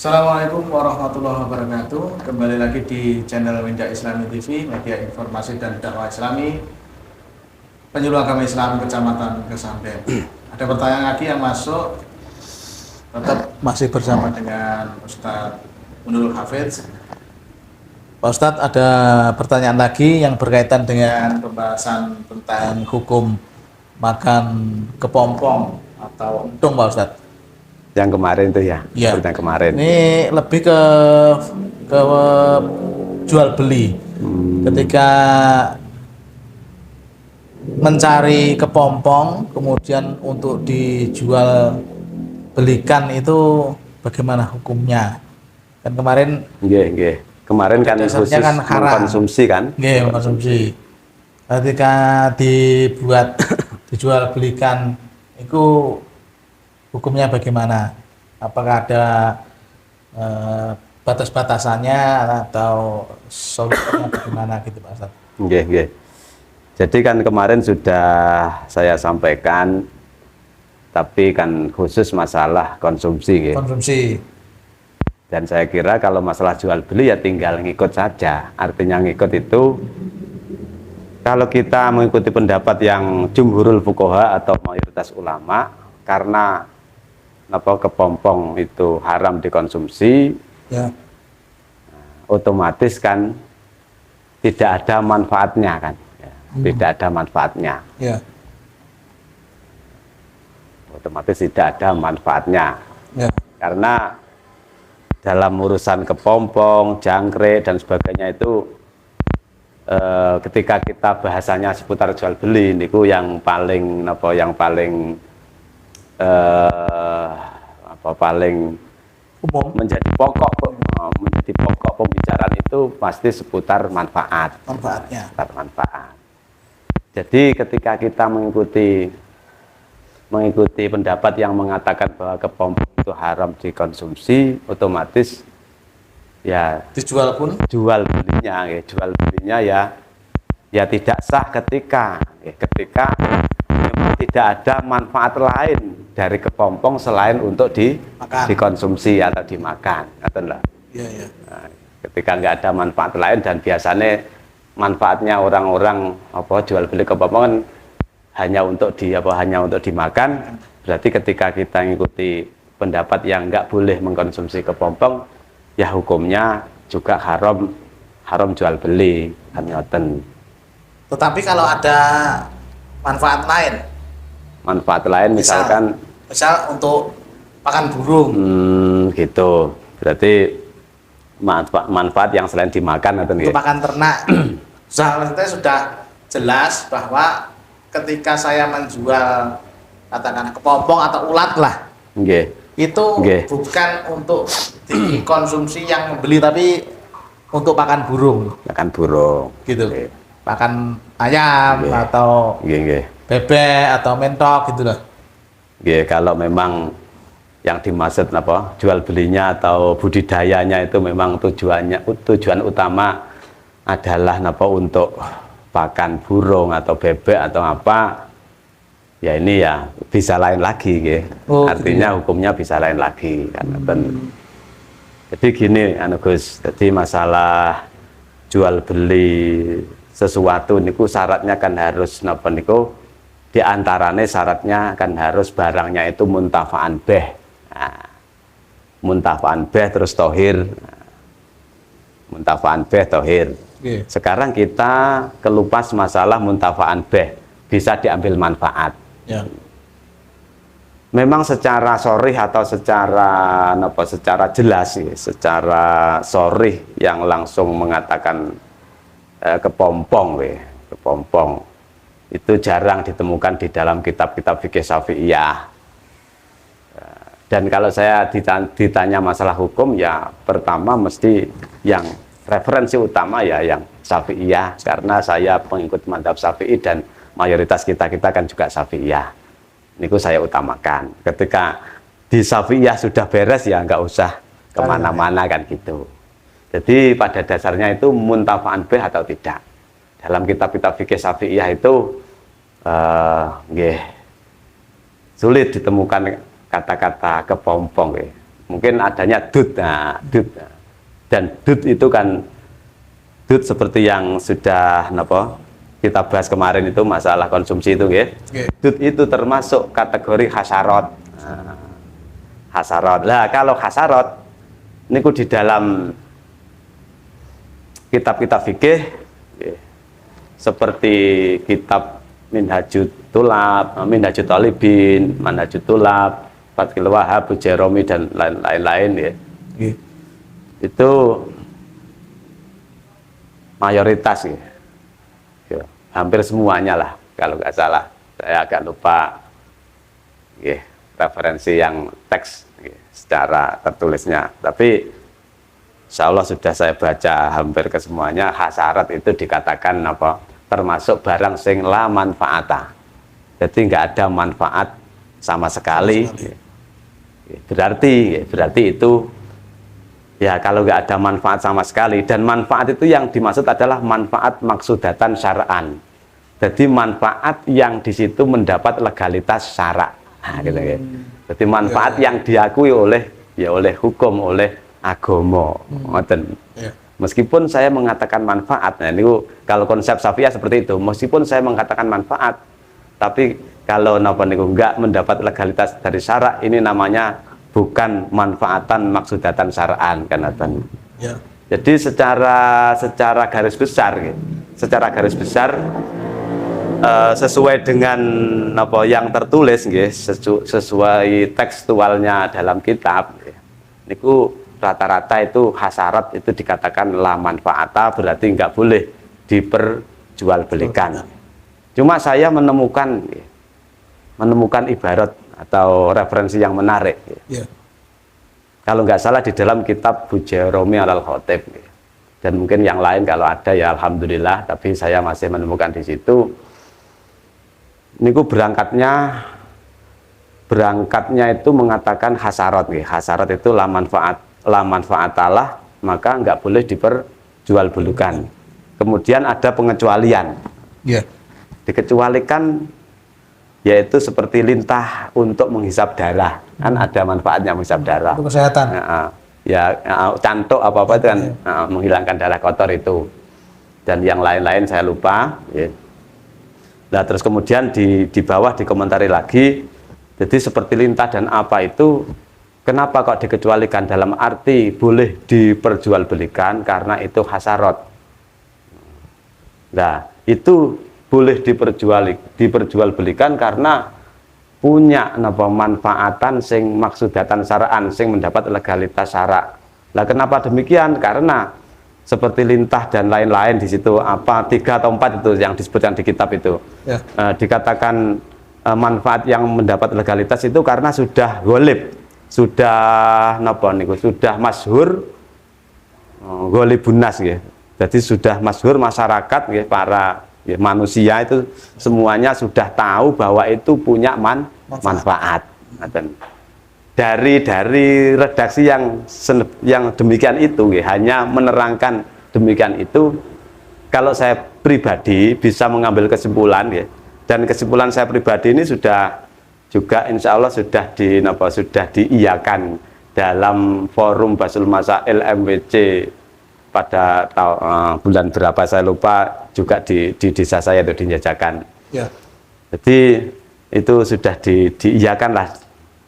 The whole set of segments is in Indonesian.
Assalamualaikum warahmatullahi wabarakatuh. Kembali lagi di channel Winda Islami TV, media informasi dan dakwah Islami, penyuluh agama Islam Kecamatan Kesamben. Ada pertanyaan lagi yang masuk, tetap masih bersama dengan Ustadz Munirul Hafidz. Pak Ustadz, ada pertanyaan lagi yang berkaitan dengan pembahasan tentang hukum makan kepompong atau untung, Pak Ustadz. Yang kemarin tuh ya, Ya. yang kemarin. Ini lebih ke jual beli. Ketika mencari kepompong, kemudian untuk dijual belikan itu bagaimana hukumnya? Kan kemarin, Nggih. Kemarin kan dasarnya khusus kan haram. mengkonsumsi kan? nggih, mengkonsumsi. Ketika dibuat dijual belikan, itu hukumnya bagaimana? Apakah ada batas-batasannya atau solusinya bagaimana gitu, Pak Ustadz? Nggih. Jadi kan kemarin sudah saya sampaikan, tapi kan khusus masalah konsumsi nggih. Konsumsi. Dan saya kira kalau masalah jual beli ya tinggal ngikut saja. Artinya ngikut itu kalau kita mengikuti pendapat yang jumhurul fuqaha atau mayoritas ulama, karena kepompong itu haram dikonsumsi, Ya. otomatis kan tidak ada manfaatnya kan, tidak ada manfaatnya, Ya. otomatis tidak ada manfaatnya, Ya. karena dalam urusan kepompong, jangkrik dan sebagainya itu ketika kita bahasanya seputar jual beli, niku yang paling paling Umum. menjadi pokok pembicaraan itu pasti seputar manfaat. Seputar manfaat. Jadi ketika kita mengikuti pendapat yang mengatakan bahwa kepompong itu haram dikonsumsi, otomatis ya Dijual pun jual belinya ya tidak sah ketika memang tidak ada manfaat lain dari kepompong selain untuk dikonsumsi atau dimakan, atau enggak? Iya. Nah, ketika nggak ada manfaat lain, dan biasanya manfaatnya orang-orang jual beli kepompong kan hanya untuk dimakan, berarti ketika kita mengikuti pendapat yang nggak boleh mengkonsumsi kepompong, ya hukumnya juga haram jual beli, kan ngoten. Tetapi kalau ada manfaat lain, Misalkan misal untuk pakan burung, gitu, berarti manfaat yang selain dimakan atau untuk pakan ternak. Seharusnya sudah jelas bahwa ketika saya menjual katakan kepompong atau ulat lah, itu bukan untuk dikonsumsi yang membeli, tapi untuk pakan burung. Gitu. Pakan ayam atau bebek atau mentok gitu loh. Kalau memang yang dimaksud jual belinya atau budidayanya itu memang tujuan utama adalah untuk pakan burung atau bebek atau apa, ya ini ya bisa lain lagi, artinya hukumnya bisa lain lagi kan. Jadi gini Gus, jadi masalah jual beli sesuatu niku syaratnya kan harus diantaranya syaratnya kan harus barangnya itu muntafa'an bih. Nah, muntafa'an bih terus tohir. Muntafa'an bih tohir. Sekarang kita kelupas masalah muntafa'an bih, bisa diambil manfaat. Ya. Memang secara sorih atau secara jelas, secara sorih yang langsung mengatakan kepompong itu jarang ditemukan di dalam kitab-kitab fikih Syafi'iyah. Dan kalau saya ditanya masalah hukum, ya pertama mesti yang referensi utama ya yang Syafi'iyah, karena saya pengikut mazhab Syafi'i dan mayoritas kita kan juga Syafi'iyah. Niku saya utamakan. Ketika di Syafi'iyah sudah beres, ya nggak usah kemana-mana kan gitu. Jadi pada dasarnya itu muntafa'an bih atau tidak. Dalam kitab-kitab fikih Syafi'iyah itu sulit ditemukan kata-kata kepompong. mungkin adanya dud. Nah, dud. Dan dud itu kan dud seperti yang sudah kita bahas kemarin itu masalah konsumsi itu ya. Dud itu termasuk kategori hasarot. Nah, hasarot. Lah kalau hasarot niku di dalam kitab-kitab fikih seperti kitab Minhajut Tulab, Minhajut Talibin, Manhajut Tulab, Fathul Wahhab, Bujairami dan lain-lain ya. Itu mayoritas ya. Hampir semuanya lah kalau nggak salah. Saya agak lupa referensi yang teks secara tertulisnya. Tapi insya Allah sudah saya baca hampir ke semuanya. Hasarat itu dikatakan termasuk barang sing la manfaata. Jadi nggak ada manfaat sama sekali. Berarti itu ya kalau nggak ada manfaat sama sekali, dan manfaat itu yang dimaksud adalah manfaat maksudatan syara'an. Jadi manfaat yang di situ mendapat legalitas syara'. Nah, gitu ya. Jadi manfaat yang diakui oleh hukum, oleh agama. Meskipun saya mengatakan manfaat, nah ini kalau konsep Syafi'iyah seperti itu, meskipun saya mengatakan manfaat, tapi kalau nggak mendapat legalitas dari syara', ini namanya bukan manfaatan maksudatan syara'an kan. Jadi secara garis besar sesuai dengan yang tertulis sesuai tekstualnya dalam kitab niku rata-rata itu hasarat itu dikatakan la manfaata, berarti nggak boleh diperjualbelikan. Cuma saya menemukan ibarat atau referensi yang menarik. Kalau nggak salah di dalam kitab Bujairami alal Khatib, dan mungkin yang lain kalau ada ya alhamdulillah, tapi saya masih menemukan di situ. Niku berangkatnya itu mengatakan hasarat. Hasarat itu la manfaatalah, maka nggak boleh diperjualbelikan. Kemudian ada pengecualian. Dikecualikan yaitu seperti lintah untuk menghisap darah, kan ada manfaatnya menghisap darah untuk kesehatan. Cantuk apa itu kan menghilangkan darah kotor itu, dan yang lain-lain saya lupa. Nah terus kemudian di bawah dikomentari lagi, jadi seperti lintah dan apa itu kenapa kok dikecualikan, dalam arti boleh diperjualbelikan karena itu hasarot. Nah itu boleh diperjualbelikan karena punya manfaatan sing maksudatan syara'an, sing mendapat legalitas syara'. Lah kenapa demikian? Karena seperti lintah dan lain-lain di situ 3 atau 4 itu yang disebutkan di kitab itu dikatakan manfaat yang mendapat legalitas itu karena sudah ghalib, sudah masyhur ghalibun nas Jadi sudah masyhur masyarakat para manusia itu semuanya sudah tahu bahwa itu punya manfaat. Dari redaksi yang demikian itu hanya menerangkan demikian itu. Kalau saya pribadi bisa mengambil kesimpulan dan kesimpulan saya pribadi ini sudah juga insya Allah sudah diiyakan dalam forum Basul Masail MWC pada bulan berapa saya lupa, juga di desa saya itu dijajakan. Jadi itu sudah diiyakan lah,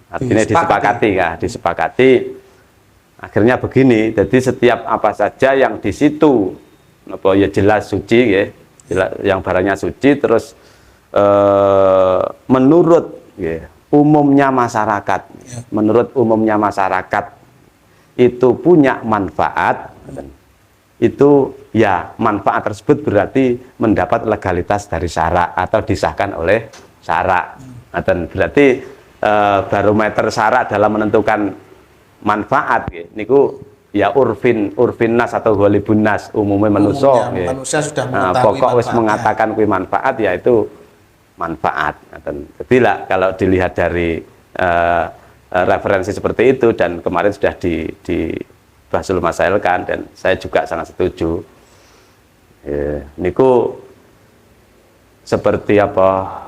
artinya disepakati. Akhirnya begini, jadi setiap apa saja yang di situ jelas suci yang barangnya suci, terus menurut umumnya masyarakat, itu punya manfaat, itu manfaat tersebut berarti mendapat legalitas dari syara' atau disahkan oleh syara'. Dan berarti barometer syara' dalam menentukan manfaat niku urfin nas atau ghalibun nas, umumnya manusia sudah mengetahui pokok wis mengatakan kuwi manfaat, yaitu manfaat. Jadi lah kalau dilihat dari referensi seperti itu, dan kemarin sudah di Basul Masail kan, dan saya juga sangat setuju. Niku seperti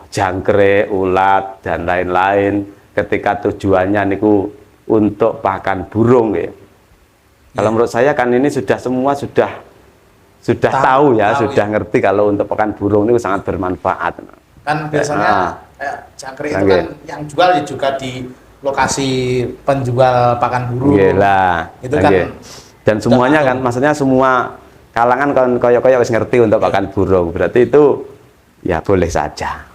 jangkrik, ulat dan lain-lain, ketika tujuannya niku untuk pakan burung ya. Kalau menurut saya kan ini semua sudah tahu ya, sudah ngerti kalau untuk pakan burung itu sangat bermanfaat. Kan biasanya jangkrik itu kan yang jual ya juga di lokasi penjual pakan burung. Gila. Itu kan dan semuanya kan, maksudnya semua kalangan kan koyo-koyo wis ngerti untuk pakan burung. Berarti itu ya boleh saja.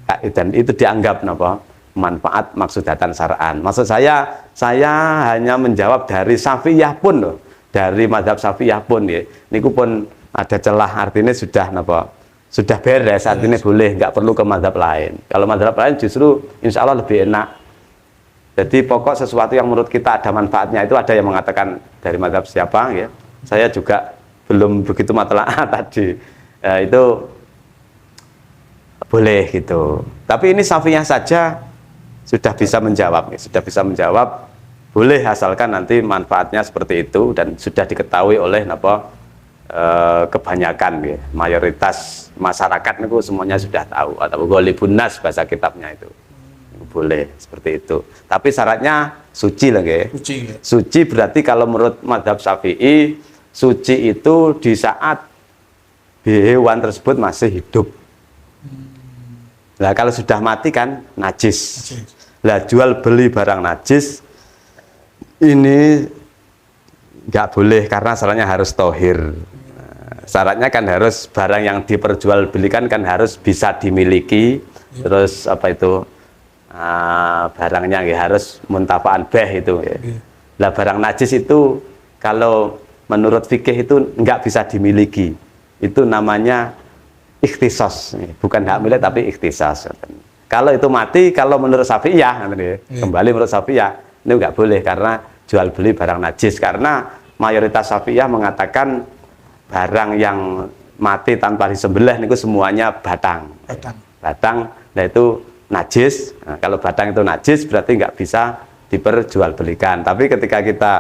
Dan itu dianggap napa? Manfaat maksudatan syar'an. Maksud saya hanya menjawab dari Syafi'iyah pun loh. Dari mazhab Syafi'iyah pun ya. Niku pun ada celah, artinya sudah napa? Sudah beres, artinya boleh, nggak perlu ke mazhab lain. Kalau mazhab lain justru insya Allah lebih enak. Jadi pokok sesuatu yang menurut kita ada manfaatnya, itu ada yang mengatakan dari mazhab siapa ya. Saya juga belum begitu matlaah tadi. Itu boleh gitu. Tapi ini Syafi'iyah saja sudah bisa menjawab, sudah bisa menjawab. Boleh asalkan nanti manfaatnya seperti itu dan sudah diketahui oleh kebanyakan ya, mayoritas masyarakat itu semuanya sudah tahu, atau ghalibun nas bahasa kitabnya itu. Boleh seperti itu. Tapi syaratnya suci lah ya. Suci berarti kalau menurut mazhab Syafi'i, suci itu di saat hewan tersebut masih hidup. Nah kalau sudah mati kan najis. Lah jual beli barang najis ini nggak boleh karena syaratnya harus tohir. Syaratnya kan harus barang yang diperjualbelikan kan harus bisa dimiliki. Terus apa itu barangnya ya harus muntafa'an beh itu ya. Lah barang najis itu kalau menurut fikih itu nggak bisa dimiliki. Itu namanya ikhtisas, bukan hak milik tapi ikhtisas. Kalau itu mati, kalau menurut Syafi'iyah, kembali menurut Syafi'iyah, ini nggak boleh karena jual beli barang najis. Karena mayoritas Syafi'iyah mengatakan barang yang mati tanpa disembelih itu semuanya batang. Nah itu najis. Nah, kalau batang itu najis berarti nggak bisa diperjualbelikan. Tapi ketika kita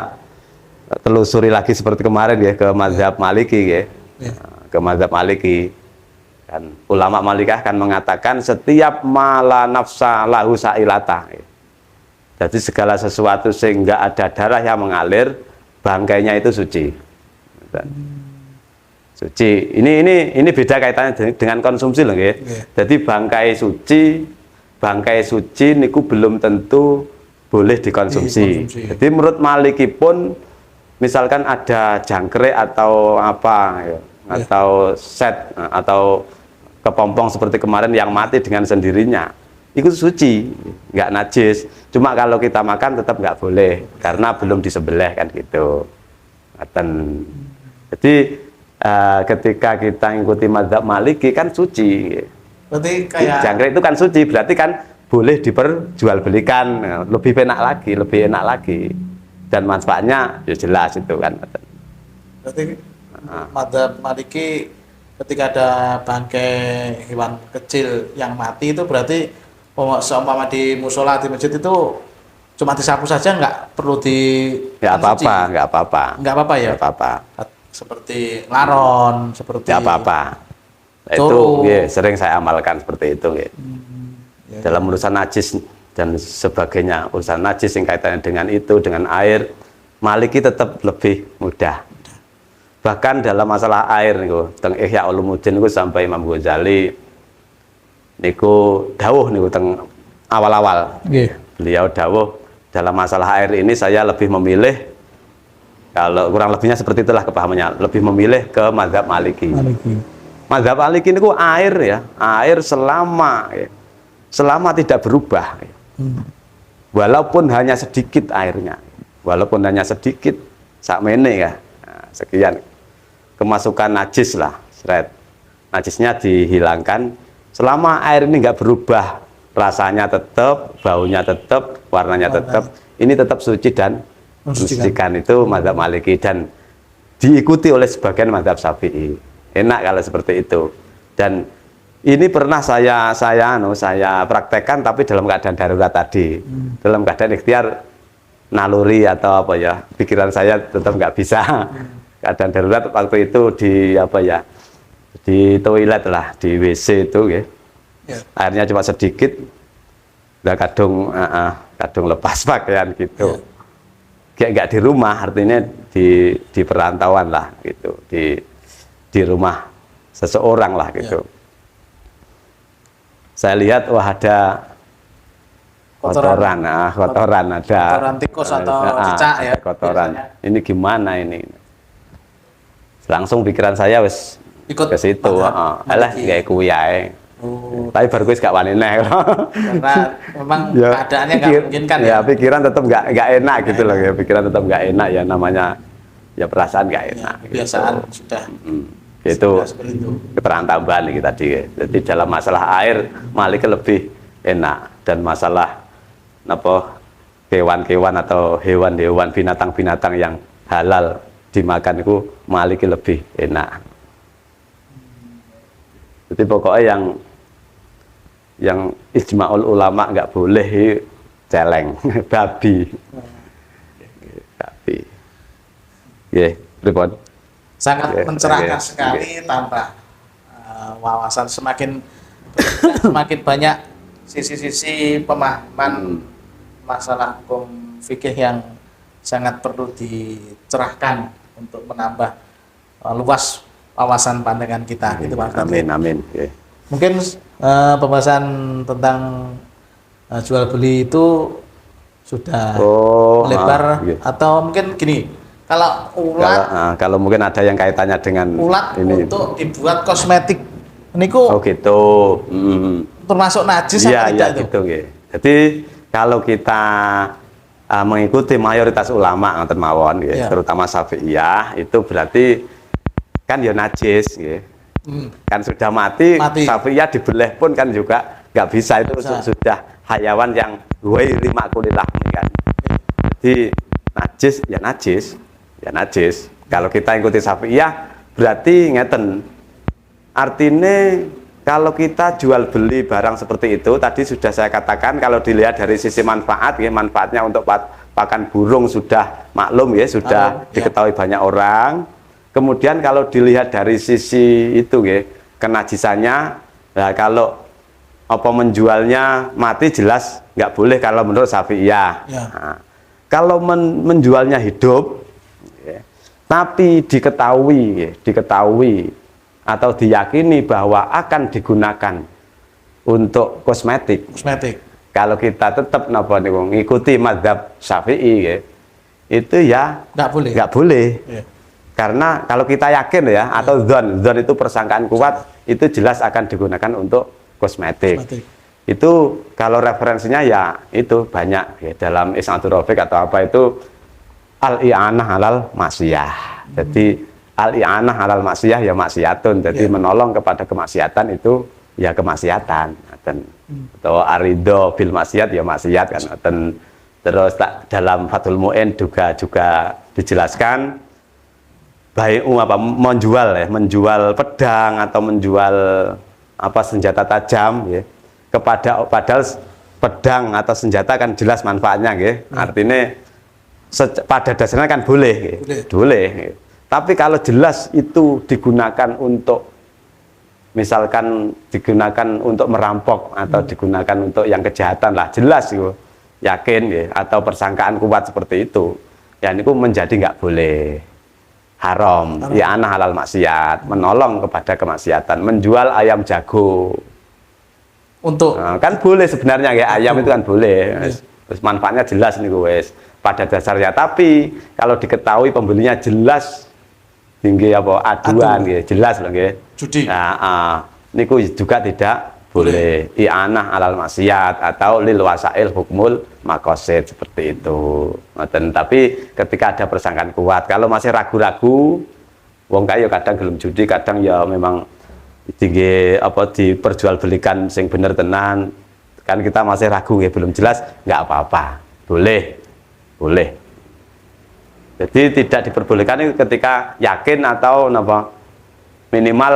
telusuri lagi seperti kemarin ya ke mazhab Maliki ya, ke mazhab Maliki. Kan ulama Malikah kan mengatakan setiap mala nafsa lahu sa'ilata. Jadi segala sesuatu sehingga ada darah yang mengalir, bangkainya itu suci. Suci. Ini beda kaitannya dengan konsumsi loh ya. Jadi bangkai suci niku belum tentu boleh dikonsumsi. Jadi menurut Maliki pun misalkan ada jangkrik atau apa ya, atau set atau kepompong seperti kemarin yang mati dengan sendirinya itu suci, nggak najis. Cuma kalau kita makan tetap nggak boleh karena belum disembelih kan gitu. Jadi ketika kita ngikuti mazhab Maliki kan suci. Berarti kayak jangkrik itu kan suci, berarti kan boleh diperjualbelikan, lebih enak lagi dan manfaatnya ya jelas itu kan. Berarti mazhab Maliki ketika ada bangkai hewan kecil yang mati itu berarti seumpama di musola di masjid itu cuma disapu saja, nggak perlu nggak apa-apa ya, seperti laron, seperti nggak apa-apa. Itu ya, sering saya amalkan seperti itu ya. Dalam urusan najis dan sebagainya, urusan najis yang kaitannya dengan itu, dengan air, Maliki tetap lebih mudah. Bahkan dalam masalah air niku teng Ihya Ulumuddin niku sampai Imam Ghazali niku dawuh niku teng awal-awal. Beliau dawuh dalam masalah air ini saya lebih memilih, kalau kurang lebihnya seperti itulah kepahamannya, lebih memilih ke mazhab Maliki. Mazhab Maliki niku air ya, air selama tidak berubah. Walaupun hanya sedikit airnya. Walaupun hanya sedikit sakmene ya. Nah, sekian kemasukan najis lah, najisnya dihilangkan selama air ini nggak berubah, rasanya tetap, baunya tetap, warnanya tetap, ini tetap suci dan mensucikan. Itu mazhab Maliki dan diikuti oleh sebagian mazhab Syafi'i. Enak kalau seperti itu. Dan ini pernah saya praktekkan tapi dalam keadaan darurat tadi, dalam keadaan ikhtiar naluri atau apa ya, pikiran saya tetap nggak bisa. Keadaan darurat waktu itu di toilet lah, di WC itu ya. Airnya cuma sedikit. Udah kadung lepas pakaian gitu. Kayak nggak di rumah, artinya di perantauan lah gitu, di rumah seseorang lah gitu. Saya lihat wah ada kotoran ada kotoran tikus atau cicak ya. Kotoran. Biasanya. Ini gimana ini? Langsung pikiran saya wis Ikut ke situ, alah kayak kuwi ae. Oh, Tapi baru gak wani neh. karena memang keadaannya nggak memungkinkan ya. Ya pikiran tetap nggak enak gitu loh ya, pikiran tetap nggak enak ya, namanya ya perasaan nggak enak. Kebiasaan gitu. sudah Itu seperti itu. keterangan tambahan nih tadi. Jadi dalam masalah air Malik lebih enak, dan masalah apa hewan-hewan atau hewan-hewan binatang-binatang yang halal dimakan itu Malik lebih enak. Jadi pokoknya yang ijma'ul ulama nggak boleh celeng, babi. Babi. Ya, pripun? Sangat mencerahkan sekali, tambah wawasan semakin banyak sisi-sisi pemahaman masalah hukum fikih yang sangat perlu dicerahkan untuk menambah luas wawasan pandangan kita. Gitu, Pak. Amin. Okay. Mungkin pembahasan tentang jual beli itu sudah melebar, atau mungkin gini, kalau ulat, kalau mungkin ada yang kaitannya dengan ulat ini untuk dibuat kosmetik, niku gitu, termasuk najis atau tidak itu? Gitu, jadi kalau kita mengikuti mayoritas ulama ngoten mawon, terutama Syafi'iyah, itu berarti kan ya najis, kan sudah mati. Syafi'iyah dibeleh pun kan juga nggak bisa, itu sudah hayawan yang ghairi ma'kulil lahmi kan. Jadi najis. Kalau kita ikuti Syafi'iyah berarti ngeten. Artinya kalau kita jual beli barang seperti itu, tadi sudah saya katakan kalau dilihat dari sisi manfaat, manfaatnya untuk pakan burung sudah maklum sudah diketahui banyak orang. Kemudian kalau dilihat dari sisi itu kenajisannya, nah kalau apa menjualnya mati jelas nggak boleh kalau menurut Syafi'iyah. Nah, kalau menjualnya hidup, tapi diketahui atau diyakini bahwa akan digunakan untuk kosmetik. Kalau kita tetap ngikuti mazhab Syafi'i, itu ya nggak boleh. Karena kalau kita yakin atau dzon itu persangkaan kuat, itu jelas akan digunakan untuk kosmetik. Itu kalau referensinya ya itu banyak dalam Isnadur Rafiq atau apa itu al-i'anah alal maksiyah. Jadi al-i'anah alal maksiyah ya maksiatun. Jadi menolong kepada kemaksiatan itu ya kemaksiatan. Atau arido bil maksiat ya maksiat kan. Terus dalam Fathul Mu'in juga dijelaskan baik menjual pedang atau menjual senjata tajam kepada, padahal pedang atau senjata kan jelas manfaatnya artinya pada dasarnya kan boleh. Tapi kalau jelas itu digunakan untuk misalkan digunakan untuk merampok atau digunakan untuk yang kejahatan lah, jelas yakin atau persangkaan kuat seperti itu, ya ini menjadi nggak boleh. Haram. Ya anah halal maksiat, menolong kepada kemaksiatan, menjual ayam jago. Kan boleh sebenarnya ayam itu kan boleh. Terus manfaatnya jelas nih pada dasarnya. Tapi kalau diketahui pembelinya jelas tinggi aduan jelas loh judi. Niku juga tidak boleh. I'anah alal maksiat atau lil wasail hukmul maqasid seperti itu. Tapi ketika ada persangkaan kuat, kalau masih ragu-ragu, wong kaya kadang gelem judi, kadang ya memang tinggi diperjualbelikan sing bener tenan. Kan kita masih ragu belum jelas, nggak apa-apa. Boleh. Jadi tidak diperbolehkan ketika yakin atau minimal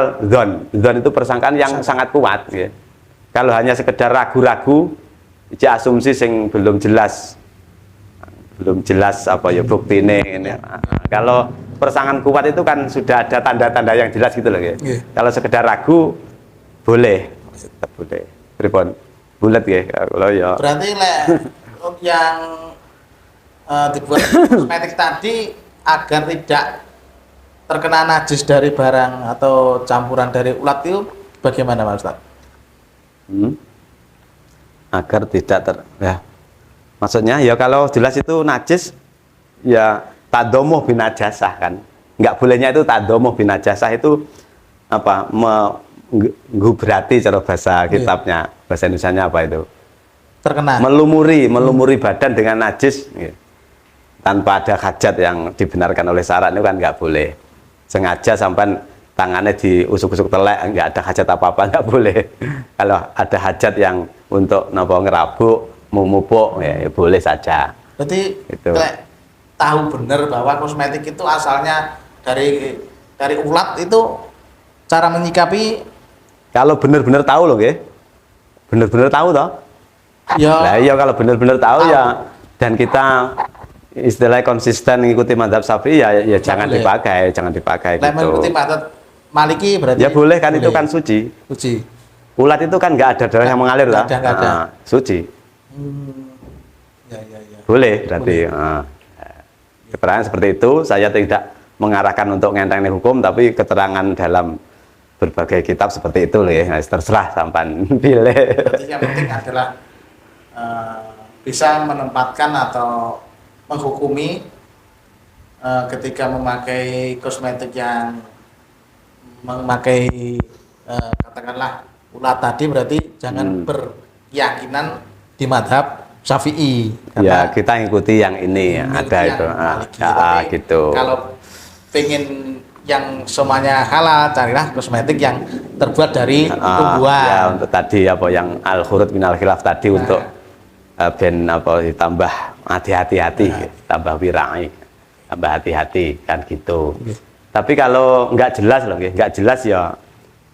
dzon itu persangkaan yang sangat kuat. Kalau hanya sekedar ragu-ragu, asumsi sing belum jelas bukti ini. Kalau persangkaan kuat itu kan sudah ada tanda-tanda yang jelas gitu loh. Kalau sekedar ragu boleh, tetap boleh. Pripun? bulat ya kalau ya. Berarti yang dibuat kosmetik tadi agar tidak terkena najis dari barang atau campuran dari ulat itu bagaimana Pak Ustadz? Agar tidak ya. Maksudnya ya kalau jelas itu najis ya tadomuh binajasah kan. Nggak bolehnya itu tadomuh binajasah itu apa berarti cara bahasa kitabnya, bahasa Indonesianya apa itu? Terkena. Melumuri badan dengan najis gitu. Tanpa ada hajat yang dibenarkan oleh syarat itu kan nggak boleh. Sengaja sampai tangannya diusuk-usuk telek, nggak ada hajat apa-apa, nggak boleh. Kalau ada hajat yang untuk ngerabuk, memupuk, ya boleh saja. Berarti itu. Tahu benar bahwa kosmetik itu asalnya dari ulat itu cara menyikapi. Kalau benar-benar tahu loh, ya, benar-benar tahu toh. Ya. Nah, iya kalau benar-benar tahu ya, dan kita istilahnya konsisten mengikuti mazhab Syafi'i ya jangan dipakai, gitu. Mengikuti mazhab Maliki berarti. Ya boleh kan, boleh. itu kan suci. Suci. Ulat itu kan nggak ada darah yang mengalir lah. Ada. Suci. Ya. Boleh berarti. Keterangan seperti itu saya tidak mengarahkan untuk ngentengin hukum, tapi keterangan dalam berbagai kitab seperti itu loh ya. Nah, terserah sampan pilih. Berarti yang penting adalah bisa menempatkan atau menghukumi ketika memakai kosmetik yang memakai katakanlah ulat tadi, berarti jangan berkeyakinan di madhab Syafi'i. Ya kita ikuti yang ini ada itu. Gitu. Kalau pengen yang semuanya halal, carilah kosmetik yang terbuat dari tumbuhan. Ya untuk tadi apa yang al-khurut minal khilaf tadi untuk ben apa ditambah hati-hati, tambah wirai, tambah hati-hati kan gitu. Tapi kalau nggak jelas loh, nggak jelas ya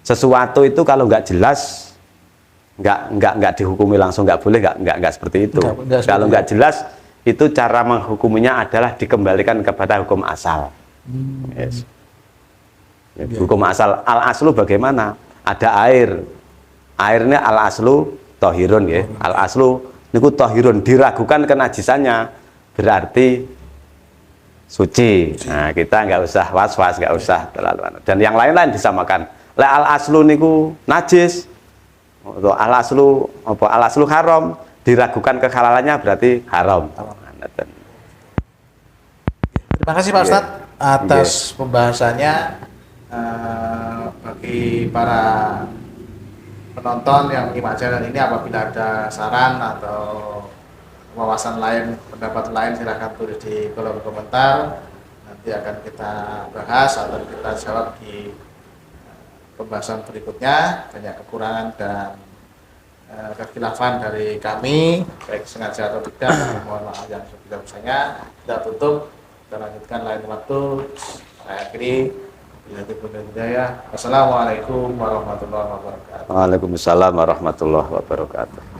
sesuatu itu kalau nggak jelas nggak dihukumi langsung, nggak boleh, nggak seperti itu. Kalau nggak jelas itu cara menghukuminya adalah dikembalikan kepada hukum asal. Yes. Hukum asal al aslu bagaimana? Ada airnya al aslu tohirun ya. Al aslu niku tohirun, diragukan kenajisannya berarti suci. Nah kita nggak usah was-was, nggak usah terlalu. Dan yang lain-lain disamakan. Al aslu niku najis, atau al aslu haram, diragukan kehalalannya berarti haram. Terima kasih Pak Ustadz atas pembahasannya. Bagi para penonton yang menyimak channel ini, apabila ada saran atau wawasan lain, pendapat lain, silahkan tulis di kolom komentar. Nanti akan kita bahas atau kita jawab di pembahasan berikutnya. Banyak kekurangan dan kekhilafan dari kami, baik sengaja atau tidak, mohon maaf yang sebesar-besarnya. Kita tutup, kita lanjutkan lain waktu. Saya akhiri. Assalamualaikum warahmatullahi wabarakatuh. Waalaikumsalam warahmatullahi wabarakatuh.